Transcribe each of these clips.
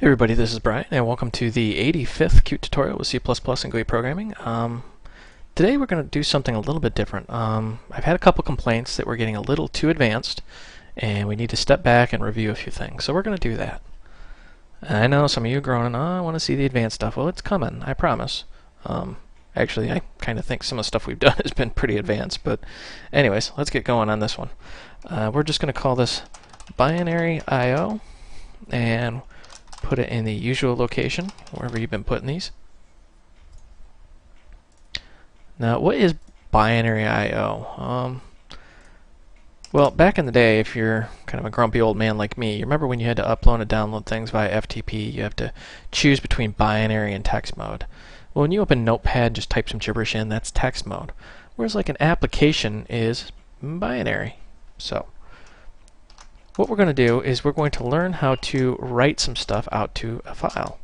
Hey everybody, this is Brian, and welcome to the 85th Qt tutorial with C++ and GUI programming. Today we're going to do something a little bit different. I've had a couple complaints that we're getting a little too advanced, and we need to step back and review a few things. So we're going to do that. And I know some of you are groaning, oh, I want to see the advanced stuff. Well, it's coming, I promise. Actually, I kind of think some of the stuff we've done has been pretty advanced, but anyways, let's get going on this one. We're just going to call this binary IO, and put it in the usual location, wherever you've been putting these. Now, what is binary I/O? Well, back in the day, if you're kind of a grumpy old man like me, you remember when you had to upload and download things via FTP, you have to choose between binary and text mode. Well, when you open Notepad, just type some gibberish in, that's text mode. Whereas like an application is binary. So what we're going to do is we're going to learn how to write some stuff out to a file.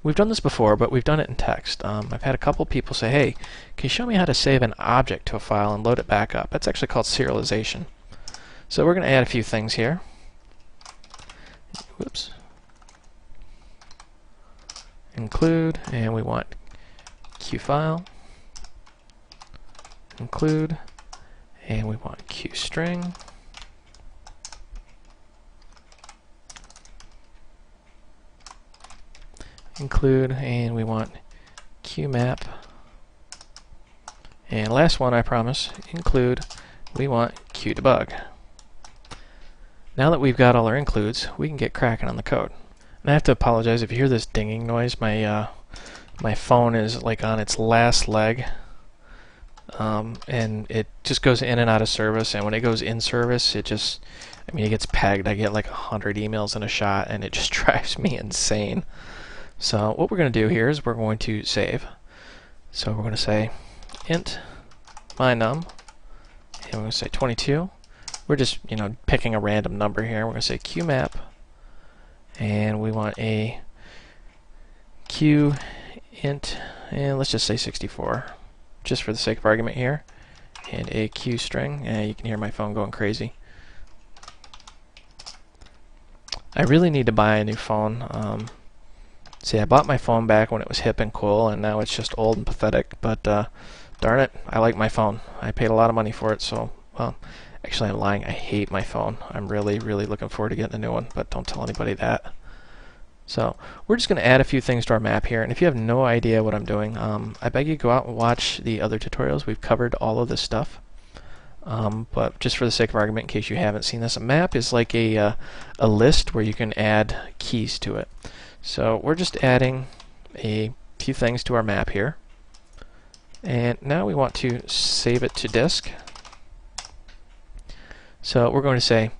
We've done this before, but we've done it in text. I've had a couple people say, hey, can you show me how to save an object to a file and load it back up? That's actually called serialization. So we're going to add a few things here. Whoops. Include, and we want QFile. Include, and we want QString. Include, and we want QMap. And last one, I promise, include, we want QDebug. Now that we've got all our includes, we can get cracking on the code. And I have to apologize if you hear this dinging noise. My phone is like on its last leg, and it just goes in and out of service. And when it goes in service, it just, I mean, it gets pegged. I get like 100 emails in a shot, and it just drives me insane. So what we're going to do here is we're going to save. So we're going to say int mynum, and we're going to say 22. We're just, picking a random number here. We're going to say qmap, and we want a q int, and let's just say 64, just for the sake of argument here, and a q string. And you can hear my phone going crazy. I really need to buy a new phone. See, I bought my phone back when it was hip and cool, and now it's just old and pathetic, but darn it, I like my phone. I paid a lot of money for it, so, well, actually I'm lying, I hate my phone. I'm really, really looking forward to getting a new one, but don't tell anybody that. So, we're just going to add a few things to our map here, and if you have no idea what I'm doing, I beg you go out and watch the other tutorials. We've covered all of this stuff. But just for the sake of argument, in case you haven't seen this, a map is like a list where you can add keys to it. So we're just adding a few things to our map here. And now we want to save it to disk. So we're going to say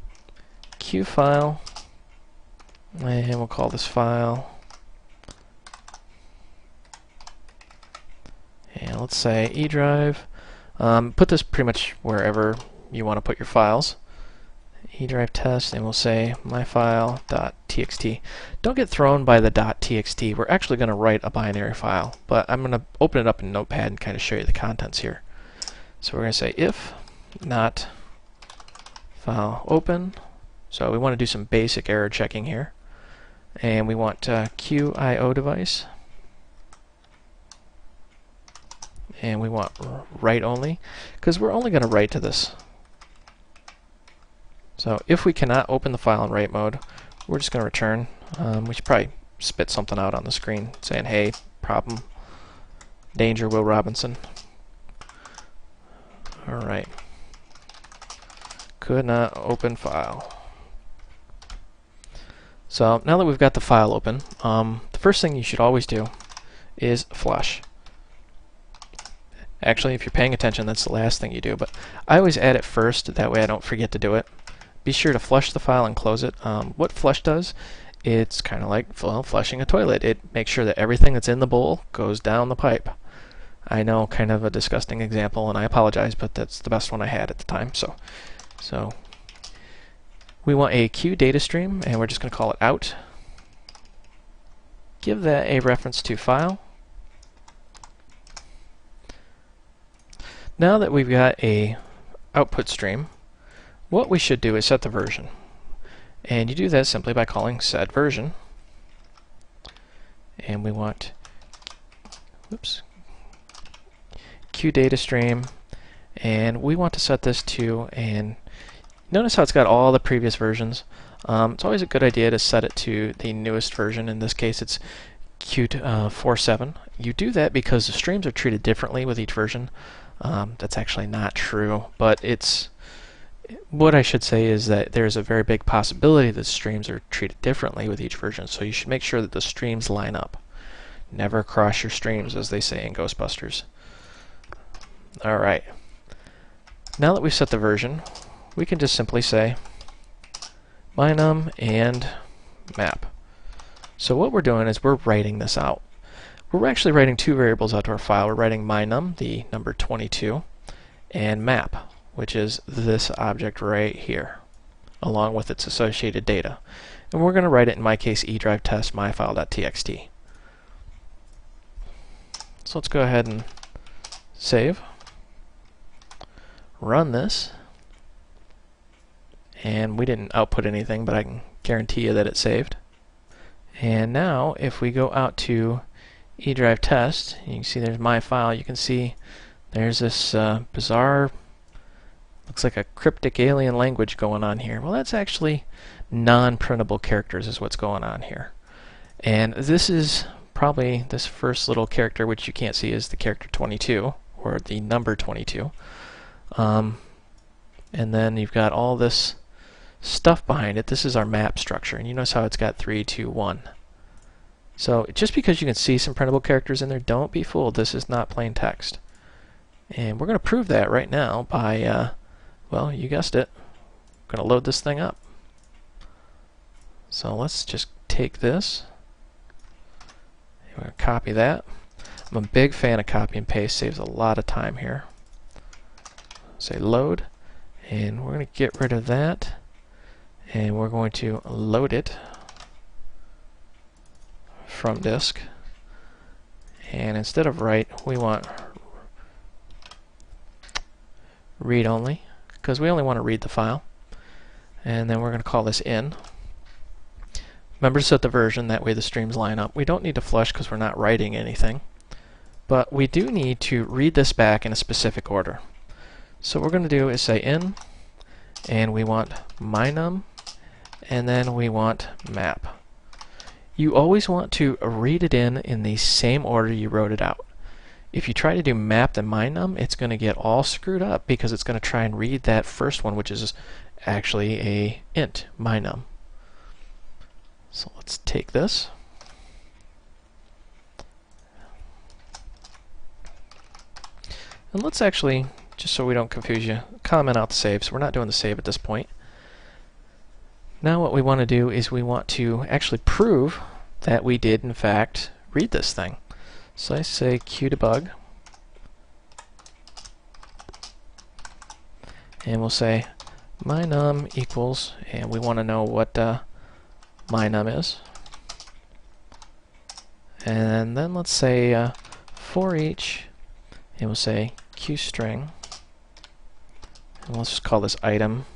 QFile, and we'll call this file. And let's say E drive. Put this pretty much wherever you want to put your files. E drive test, and we'll say myfile.txt. Don't get thrown by the .txt. We're actually going to write a binary file, but I'm going to open it up in Notepad and kind of show you the contents here. So we're going to say if not file open. So we want to do some basic error checking here, and we want QIO device, and we want write only, because we're only going to write to this. So if we cannot open the file in write mode, we're just going to return. We should probably spit something out on the screen saying, hey, problem, danger, Will Robinson. Alright. Could not open file. So now that we've got the file open, the first thing you should always do is flush. Actually, if you're paying attention, that's the last thing you do, but I always add it first, that way I don't forget to do it. Be sure to flush the file and close it. What flush does, it's kind of like, well, flushing a toilet. It makes sure that everything that's in the bowl goes down the pipe. I know, kind of a disgusting example, and I apologize, but that's the best one I had at the time. So we want a Q data stream, and we're just going to call it out. Give that a reference to file. Now that we've got a output stream, what we should do is set the version. And you do that simply by calling set version. and we want, whoops, Q data stream, and we want to set this to, and notice how it's got all the previous versions. It's always a good idea to set it to the newest version. In this case, it's Qt 4.7. You do that because the streams are treated differently with each version. That's actually not true, but it's what I should say is that there's a very big possibility that streams are treated differently with each version, so you should make sure that the streams line up. Never cross your streams, as they say in Ghostbusters. Alright. Now that we've set the version, we can just simply say mynum and map. So what we're doing is we're writing this out. We're actually writing two variables out to our file. We're writing mynum, the number 22, and map, which is this object right here, along with its associated data. And we're going to write it, in my case, edrivetest myfile.txt. So let's go ahead and save. Run this. And we didn't output anything, but I can guarantee you that it saved. And now, if we go out to edrivetest, you can see there's my file. You can see there's this bizarre, looks like a cryptic alien language going on here. Well, that's actually non-printable characters is what's going on here. And this is probably this first little character, which you can't see, is the character 22, or the number 22. And then you've got all this stuff behind it. This is our map structure, and you notice how it's got 3, 2, 1. So just because you can see some printable characters in there, don't be fooled. This is not plain text. And we're going to prove that right now by, well, you guessed it, we're going to load this thing up. So let's just take this. We're going to copy that. I'm a big fan of copy and paste, saves a lot of time here. Say load, and we're going to get rid of that, and we're going to load it from disk. And instead of write, we want read only, because we only want to read the file. And then we're going to call this in. Remember to set the version, that way the streams line up. We don't need to flush because we're not writing anything, but we do need to read this back in a specific order. So what we're going to do is say in, and we want mynum, and then we want map. You always want to read it in the same order you wrote it out. If you try to do map then mynum, it's going to get all screwed up because it's going to try and read that first one, which is actually a int, mynum. So let's take this. And let's actually, just so we don't confuse you, comment out the save. So we're not doing the save at this point. Now what we want to do is we want to actually prove that we did in fact read this thing. So I say qdebug, and we'll say mynum equals, and we want to know what mynum is. And then let's say for each, and we'll say qstring, and let's just call this item,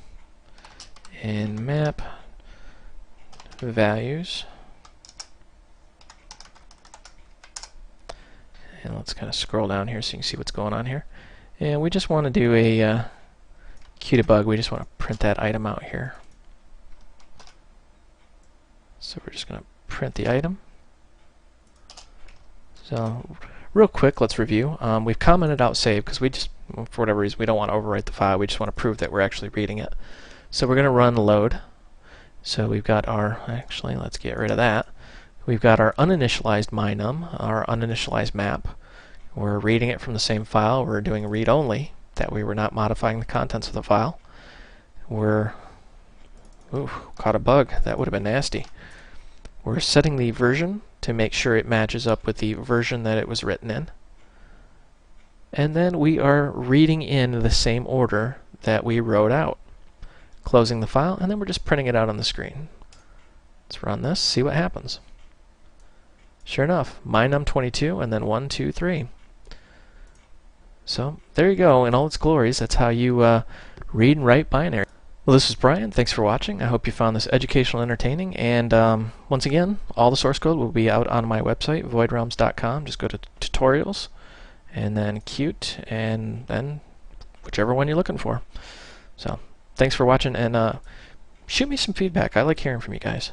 and map values. And let's kind of scroll down here so you can see what's going on here. And we just want to do a qdebug. We just want to print that item out here. So we're just going to print the item. So real quick, let's review. We've commented out save because we just, for whatever reason, we don't want to overwrite the file. We just want to prove that we're actually reading it. So we're going to run load. So we've got our, actually, let's get rid of that. We've got our uninitialized mynum, our uninitialized map. We're reading it from the same file. We're doing read only. That way we're not modifying the contents of the file. We're, ooh, caught a bug. That would have been nasty. We're setting the version to make sure it matches up with the version that it was written in. And then we are reading in the same order that we wrote out. Closing the file, and then we're just printing it out on the screen. Let's run this, see what happens. Sure enough, mynum 22 and then 1, 2, 3. So there you go in all its glories. That's how you read and write binary. Well, this is Brian. Thanks for watching. I hope you found this educational, entertaining, and once again, all the source code will be out on my website, voidrealms.com. Just go to tutorials, and then Qt, and then whichever one you're looking for. So, thanks for watching, and shoot me some feedback. I like hearing from you guys.